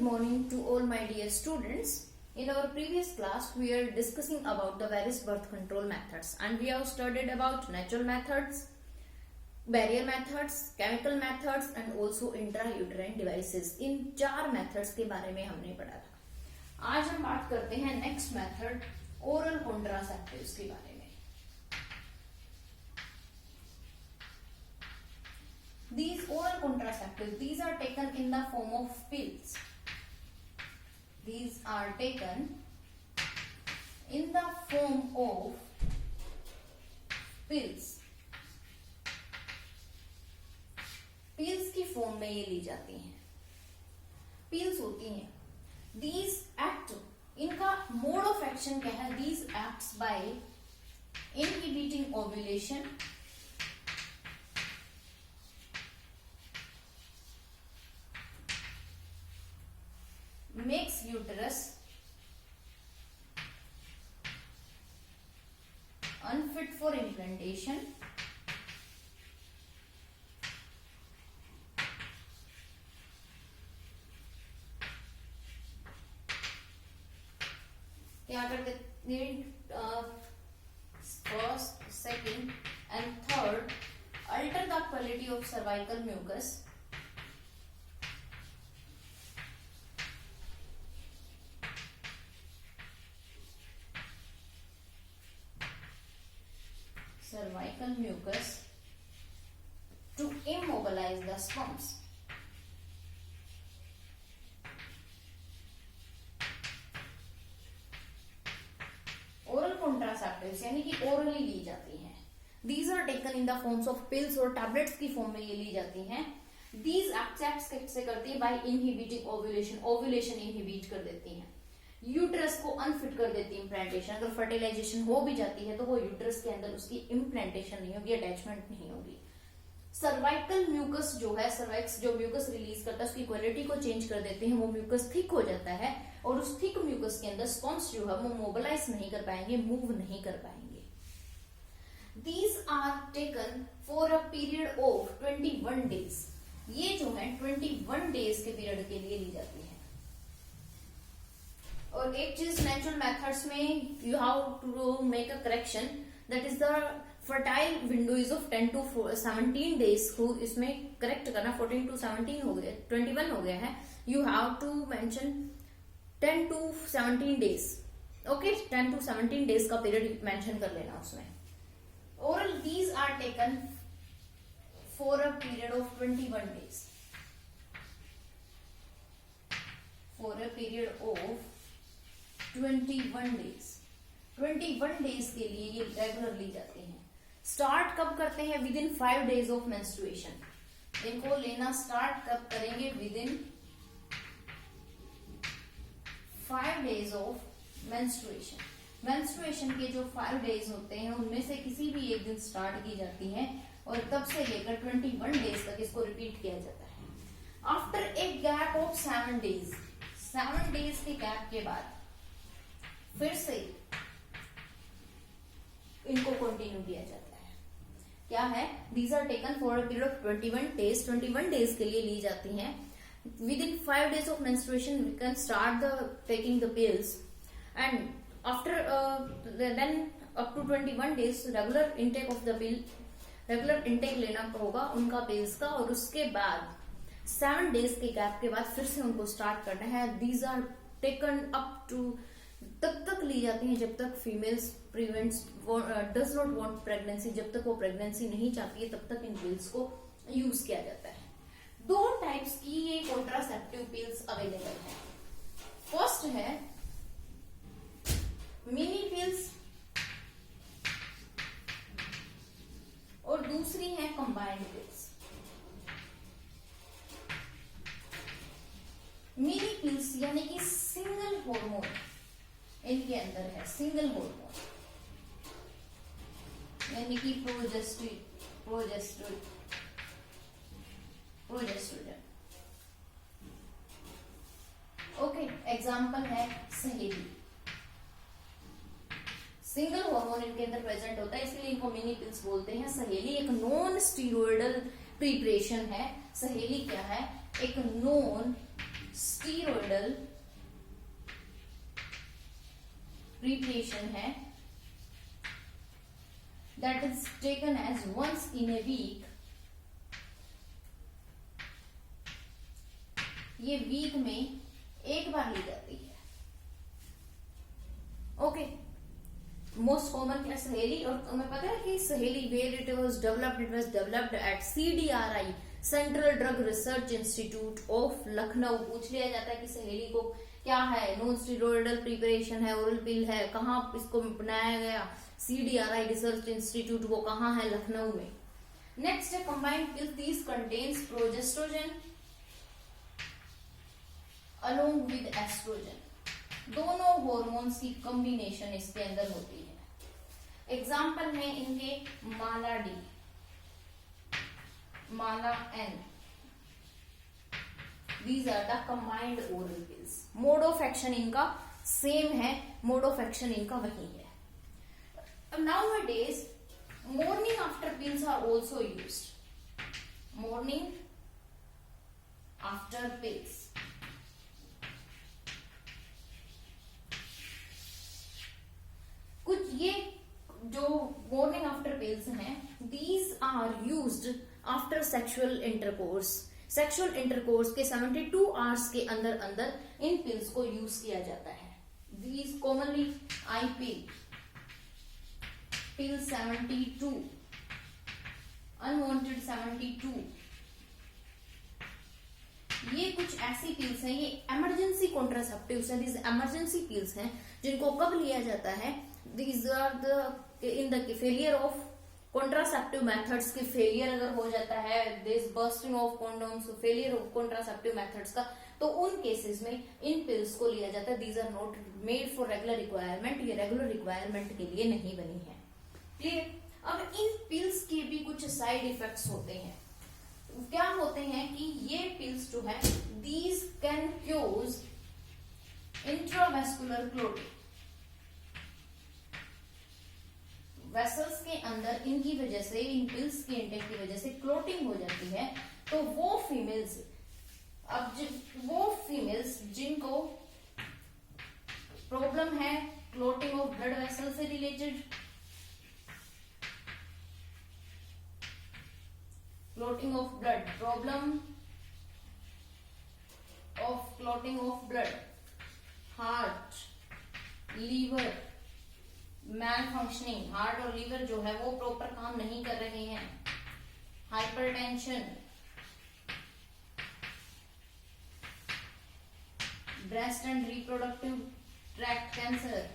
morning to all my dear students. In our previous class, we are discussing about the various birth control methods, and we have studied about natural methods, barrier methods, chemical methods and also intrauterine devices. In 4 methods के बारे में हमने पढ़ा था. आज हम बात करते हैं नेक्स्ट मेथड ओरल कॉन्ट्रासेप्टिव्स के बारे में. These oral contraceptives, these are taken in the form of pills. These are taken in the form of pills. Pills की फॉर्म में ये ली जाती हैं. Pills होती हैं. These act, इनका mode of action क्या है? These acts by inhibiting ovulation, makes uterus unfit for implantation, क्या करते first, second and third, alter the quality of cervical mucus, to immobilize the sperms. Oral contraceptives यानी कि orally ली जाती हैं. These are taken in the forms of pills और tablets की form में ये ली जाती हैं. These acts कैसे करती है? By inhibiting ovulation. Ovulation inhibit कर देती हैं. यूट्रस को अनफिट कर देती है इम्प्लांटेशन. अगर फर्टिलाइजेशन हो भी जाती है तो वो यूट्रस के अंदर उसकी इम्प्लांटेशन नहीं होगी, अटैचमेंट नहीं होगी. सर्वाइकल म्यूकस जो है, सर्वाइक्स जो म्यूकस रिलीज करता है उसकी क्वालिटी को चेंज कर देते हैं. वो म्यूकस थिक हो जाता है और उस थिक म्यूकस के अंदर स्पर्म्स जो है वो मोबिलाइज नहीं कर पाएंगे, मूव नहीं कर पाएंगे. These are taken for a period of 21 days. ये जो है 21 डेज के पीरियड के लिए ली जाती है. और एक चीज नेचुरल मेथड्स में you have to make a correction, that is the fertile window is of 10 to 17 days को इसमें करेक्ट करना. 14 to 17 हो गया, 21 हो गया है. You have to mention 10 to 17 days. Okay, 10 to 17 days का पीरियड मेंशन कर लेना उसमें. Oral these are taken for a period of 21 days. For a period of 21 days. 21 days के लिए ये रेगुलर ली जाती हैं. स्टार्ट कब करते हैं? Within 5 days of menstruation. इनको लेना स्टार्ट कब करेंगे? With in 5 days of menstruation. Menstruation के जो 5 डेज होते हैं उनमें से किसी भी एक दिन स्टार्ट की जाती है और तब से लेकर 21 डेज तक इसको रिपीट किया जाता है. After a gap of 7 days, 7 days के गैप के बाद फिर से इनको कंटिन्यू किया जाता है. क्या है? These are taken for a period of 21 days. 21 days के लिए ली जाती हैं. Within 5 days of menstruation we can start the taking the pills and after then up to 21 days regular intake of the pill. Regular intake लेना होगा उनका pills का और उसके बाद 7 डेज के गैप के बाद फिर से उनको स्टार्ट करना है. These are taken up to, तब तक ली जाती हैं जब तक females does not want pregnancy. जब तक वो प्रेगनेंसी नहीं चाहती है तब तक इन पिल्स को यूज किया जाता है. 2 टाइप्स की ये कॉन्ट्रासेप्टिव पिल्स अवेलेबल है. फर्स्ट है मिनी पिल्स और दूसरी है कंबाइंड पिल्स. मिनी पिल्स यानी कि सिंगल हार्मोन इनके अंदर है. सिंगल हार्मोन यानी कि प्रोजेस्ट्रोजन. ओके, एग्जाम्पल है सहेली. सिंगल हार्मोन इनके अंदर प्रेजेंट होता है इसलिए इनको मिनी पिल्स बोलते हैं. सहेली एक नॉन स्टीरॉयडल प्रिपरेशन है. सहेली क्या है? एक नॉन स्टीरॉयडल प्रिपरेशन है, that is taken as once in a week. ये वीक में एक बार ली जाती है। ओके, मोस्ट कॉमन क्या सहेली, और तुम्हें पता है कि Saheli where it was developed at CDRI, central drug research institute of Lucknow. पूछ लिया जाता है कि सहेली को क्या है, नॉन स्टीरॉयडल प्रिपरेशन है, ओरल पिल है, कहाँ इसको बनाया गया, CDRI रिसर्च इंस्टीट्यूट वो कहाँ है, लखनऊ में। नेक्स्ट है combined pill, this contains progestogen along with estrogen. दोनों हॉर्मोन्स की कॉम्बिनेशन इसके अंदर होती है। एग्जाम्पल है इनके Mala D, Mala N, these are the combined oral pills. Mode of action इनका सेम है, मोड ऑफ एक्शन इनका वही है। Nowadays morning after pills are also used. Morning after pills, कुछ ये जो मॉर्निंग आफ्टर पिल्स हैं, these are used after sexual intercourse. Sexual intercourse के 72 आवर्स के अंदर अंदर इन पिल्स को यूज किया जाता है। These commonly I pill 72, unwanted 72, ये कुछ ऐसी पिल्स हैं, ये इमरजेंसी कॉन्ट्रासेप्टिव्स हैं। दीज इमरजेंसी पिल्स हैं जिनको कब लिया जाता है, these are the in the failure of contraceptive methods के फेलियर अगर हो जाता है, this bursting of condoms, failure of contraceptive methods का, तो उन केसेस में इन पिल्स को लिया जाता है। These are not made for regular requirement, ये रेगुलर रिक्वायरमेंट के लिए नहीं बनी है। क्लियर। अब इन पिल्स के भी कुछ साइड इफेक्ट्स होते हैं। क्या होते हैं कि ये पिल्स जो है, these can cause intravascular clotting. Vessels के अंदर इनकी वजह से, इन पिल्स के इंटेक की वजह से क्लोटिंग हो जाती है। तो वो फीमेल्स, जिनको प्रॉब्लम है क्लोटिंग ऑफ ब्लड वेसल से related, clotting of blood, problem of clotting of blood, heart, liver malfunctioning, heart और लीवर जो है वो प्रॉपर काम नहीं कर रहे हैं, hypertension, breast and reproductive tract cancer,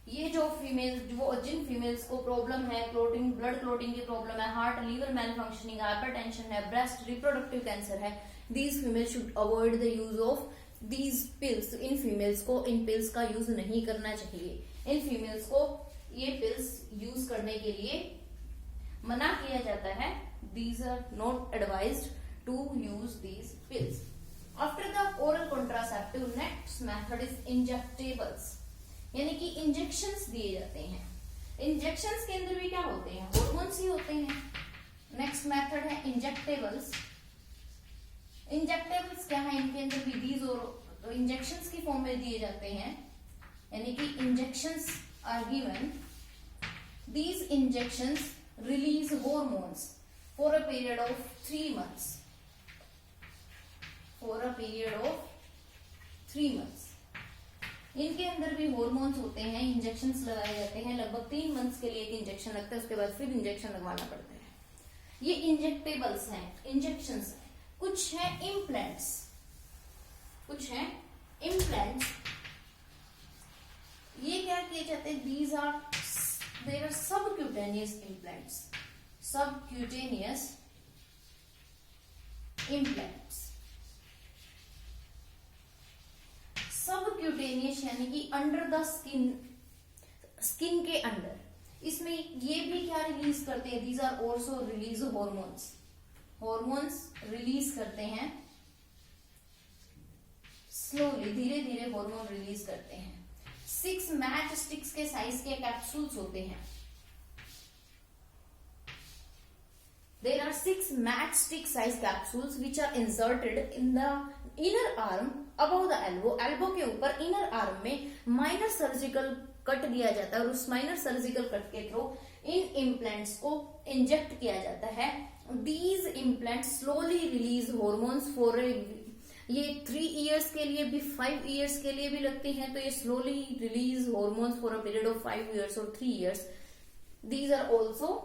ये जो फीमेल, जिन फीमेल्स को प्रॉब्लम है क्लोटिंग, ब्लड क्लोटिंग की प्रॉब्लम है, heart liver malfunctioning, hypertension है, ब्रेस्ट रिप्रोडक्टिव कैंसर है, these females should avoid the use of these pills. In females को इन पिल्स का यूज नहीं करना चाहिए। इन फीमेल्स को ये पिल्स यूज करने के लिए मना किया जाता है। These are not advised to use these pills. After the oral contraceptive, next method is injectables, यानी कि इंजेक्शंस दिए जाते हैं। इंजेक्शंस के अंदर भी क्या होते हैं, हार्मोन्स ही होते हैं। नेक्स्ट मेथड है इंजेक्टेबल्स। इंजेक्टेबल्स क्या है, इनके अंदर भी दीज और इंजेक्शंस की फॉर्म में दिए जाते हैं, यानी कि injections are given. These injections release hormones for a period of 3 months, for a period of 3 months। इनके अंदर भी हार्मोन्स होते हैं, इंजेक्शंस लगाए जाते हैं। लगभग 3 months के लिए एक इंजेक्शन लगता है, उसके बाद फिर इंजेक्शन लगवाना पड़ता है। ये इंजेक्टेबल्स हैं, इंजेक्शंस हैं। कुछ है इम्प्लांट्स, कुछ है इम्प्लांट्स। ये क्या किए जाते हैं, these are there are subcutaneous implants, subcutaneous implants. Subcutaneous यानी कि अंडर द स्किन, स्किन के अंदर। इसमें ये भी क्या रिलीज करते हैं, these are also release hormones, hormones release करते हैं स्लोली, धीरे धीरे हॉर्मोन रिलीज करते हैं। 6 मैच स्टिक्स के साइज के कैप्सूल्स होते हैं। There are 6 matchstick size capsules which are inserted in the inner arm above the elbow. Elbow के ऊपर inner arm में minor surgical कट दिया जाता है और उस minor surgical कट के थ्रू इन implants को इंजेक्ट किया जाता है। These implants slowly release hormones for ये 3 years के लिए भी 5 years के लिए भी लगते हैं, तो ये slowly release hormones for a period of 5 years or 3 years. These are also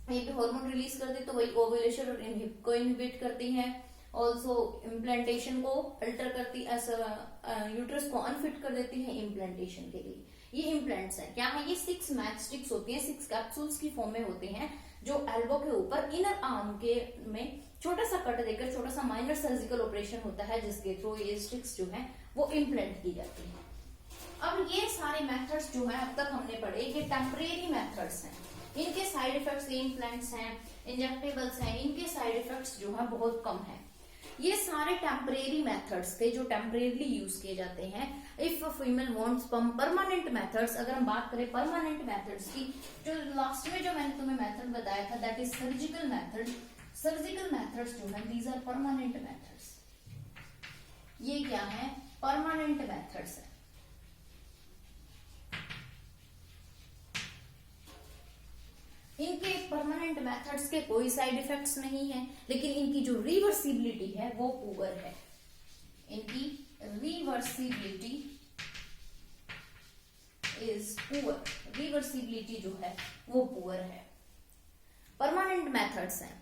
ये भी हार्मोन रिलीज करते तो वही ओव्यूलेशन और को इनहिबिट करती हैं। ऑल्सो इम्प्लांटेशन को अल्टर करती, यूट्रस को अनफिट कर देती है इम्प्लांटेशन के लिए। ये इम्प्लांट्स हैं, क्या है ये 6 मैचस्टिक्स होती हैं, 6 कैप्सूल्स की फॉर्म में होते हैं जो एल्बो के ऊपर इनर आर्म के में छोटा सा कट देकर छोटा सा माइनर सर्जिकल ऑपरेशन होता है जिसके थ्रू ये स्टिक्स जो है वो इम्प्लांट की जाती है। अब ये सारे मेथड्स जो है अब तक हमने पढ़े ये टेम्परेरी मेथड्स हैं। इनके साइड इफेक्ट्स, इम्प्लांट्स हैं, इंजेक्टेबल्स हैं, इनके साइड इफेक्ट्स जो है बहुत कम है। ये सारे टेम्परेरी मेथड्स थे जो टेम्परेरीली यूज किए जाते हैं। If female wants permanent methods, अगर हम बात करें परमानेंट मेथड्स की, जो लास्ट में जो मैंने तुम्हें मेथड बताया था that is surgical method. Surgical methods जो है दीज आर परमानेंट मेथड्स। ये क्या है? परमानेंट मेथड्स है। इनके परमानेंट मेथड्स के कोई साइड इफेक्ट्स नहीं है, लेकिन इनकी जो रिवर्सिबिलिटी है वो पुअर है। इनकी रिवर्सिबिलिटी इज पुअर, रिवर्सिबिलिटी जो है वो पुअर है। परमानेंट मेथड्स हैं।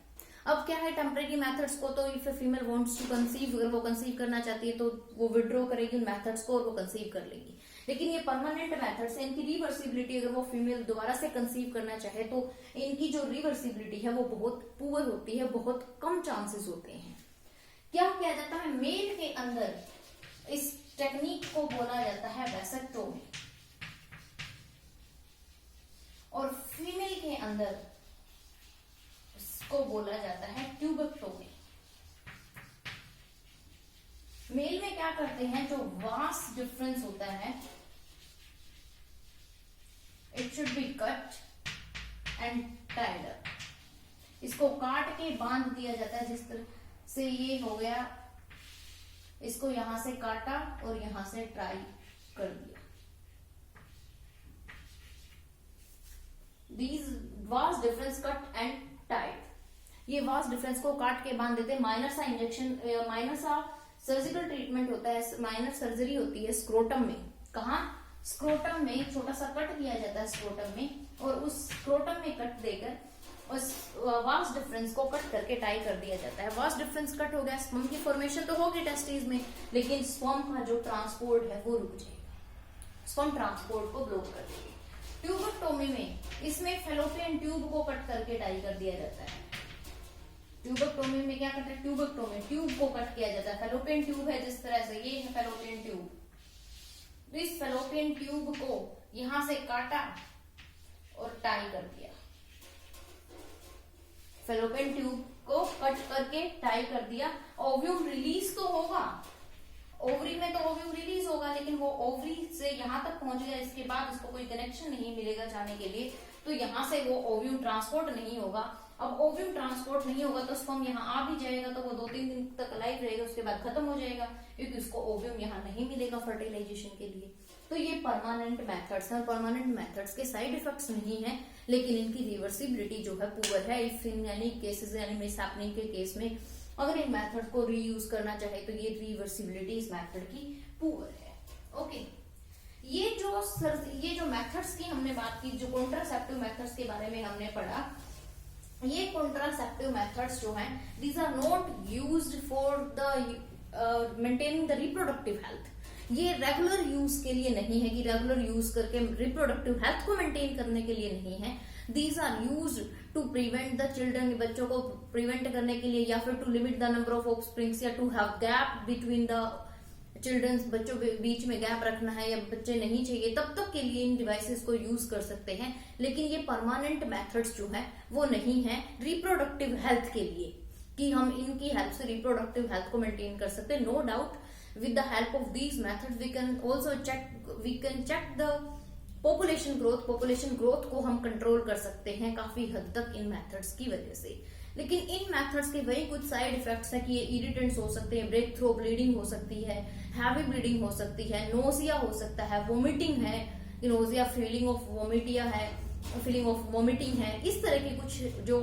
अब क्या है टेम्परेरी मेथड्स को, तो if female wants to conceive, अगर वो कंसीव करना चाहती है तो वो विड्रॉ करेगी उन मेथड्स को और वो कंसीव कर लेगी। लेकिन ये परमानेंट मेथड्स है, इनकी रिवर्सिबिलिटी, अगर वो फीमेल दोबारा से कंसीव करना चाहे तो इनकी जो रिवर्सिबिलिटी है वो बहुत पुअर होती है, बहुत कम चांसेस होते हैं। क्या किया जाता है मेल के अंदर, इस टेक्निक को बोला जाता है वैसेक्टोमी और फीमेल के अंदर इसको बोला जाता है ट्यूबेक्टोमी। मेल में क्या करते हैं, जो वास्ट डिफरेंस होता है, it should be cut and tied up. इसको काट के बांध दिया जाता है, जिस तरह से ये हो गया, इसको यहां से काटा और यहां से ट्राई कर दिया। These vast difference cut and tied, ये वास्ट डिफरेंस को काट के बांध देते। माइनर सा इंजेक्शन, माइनर सा सर्जिकल ट्रीटमेंट होता है, माइनर सर्जरी होती है स्क्रोटम में। कहा? स्क्रोटम में छोटा सा कट दिया जाता है स्क्रोटम में, और उस स्क्रोटम में कट देकर उस वास्ट डिफरेंस को कट करके टाई कर दिया जाता है। वास्ट डिफरेंस कट हो गया, स्पर्म की फॉर्मेशन तो होगी टेस्टिस में, लेकिन स्पर्म का जो ट्रांसपोर्ट है वो रुक जाएगा, स्पर्म ट्रांसपोर्ट को ब्लॉक कर देगी। ट्यूबेक्टोमी में इसमें फेलोपियन ट्यूब को कट करके टाई कर दिया जाता है। ट्यूबेक्टोमी में क्या करते हैं, ट्यूबेक्टोमी ट्यूब को कट किया जाता है। फेलोपियन ट्यूब है जिस तरह से, ये है फेलोपियन ट्यूब, तो इस फेलोपियन ट्यूब को यहां से काटा और टाई कर दिया। फेलोपियन ट्यूब को कट करके टाई कर दिया। ओव्यूम रिलीज तो होगा, ओवरी में तो ओव्यूम रिलीज होगा, लेकिन वो ओवरी से यहां तक पहुंच गया, इसके बाद इसको कोई कनेक्शन नहीं मिलेगा जाने के लिए, तो यहां से वो ओव्यूम ट्रांसपोर्ट नहीं होगा। अब ओव्यूम ट्रांसपोर्ट नहीं होगा तो स्पर्म यहाँ आ भी जाएगा तो वो 2-3 दिन तक लाइव रहेगा, उसके बाद खत्म हो जाएगा, क्योंकि उसको ओव्यूम यहाँ नहीं मिलेगा फर्टिलाइजेशन के लिए। तो ये परमानेंट मेथड्स हैं, और परमानेंट मेथड्स के साइड इफेक्ट्स नहीं है, लेकिन इनकी रिवर्सिबिलिटी जो है पुअर है। इफ इन एनी केसेस, यानी मिसहैपनिंग के केस में अगर इन मेथड को रीयूज करना चाहे तो ये रिवर्सिबिलिटी इस मेथड की पुअर है। ओके, ये जो मेथड्स की हमने बात की, जो कॉन्ट्रासेप्टिव मेथड्स के बारे में हमने पढ़ा, ये कॉन्ट्रासेप्टिव मेथड्स जो हैं these are not used for the maintaining the reproductive health. ये रेगुलर यूज के लिए नहीं है कि रेगुलर यूज करके रिप्रोडक्टिव हेल्थ को मेंटेन करने के लिए नहीं है। These are used to prevent the children, बच्चों को प्रिवेंट करने के लिए, या फिर to limit the number of offsprings, या to have gap between the childrens, बच्चों बीच में गैप रखना है या बच्चे नहीं चाहिए, तब तक के लिए इन डिवाइसेस को यूज कर सकते हैं। लेकिन ये परमानेंट मेथड्स जो है वो नहीं है रिप्रोडक्टिव हेल्थ के लिए, कि हम इनकी हेल्प से रिप्रोडक्टिव हेल्थ को मेंटेन कर सकते हैं। No doubt with the help of these methods we can also check we can check the population growth को हम कंट्रोल कर सकते हैं काफी हद तक इन मेथड्स की वजह से। लेकिन इन मेथड्स के वही कुछ साइड इफेक्ट्स है कि ये इरिटेंट्स हो सकते हैं, ब्रेक थ्रू ब्लीडिंग हो सकती है, हैवी ब्लीडिंग हो सकती है, नोजिया हो सकता है, वोमिटिंग है, नोजिया फीलिंग ऑफ वोमिटिंग है। इस तरह के कुछ जो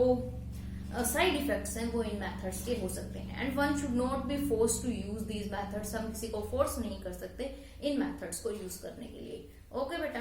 साइड इफेक्ट्स हैं वो इन मेथड्स के हो सकते हैं। And one should not be force to use these methods, हम किसी को फोर्स नहीं कर सकते इन मेथड्स को यूज करने के लिए। ओके बेटा।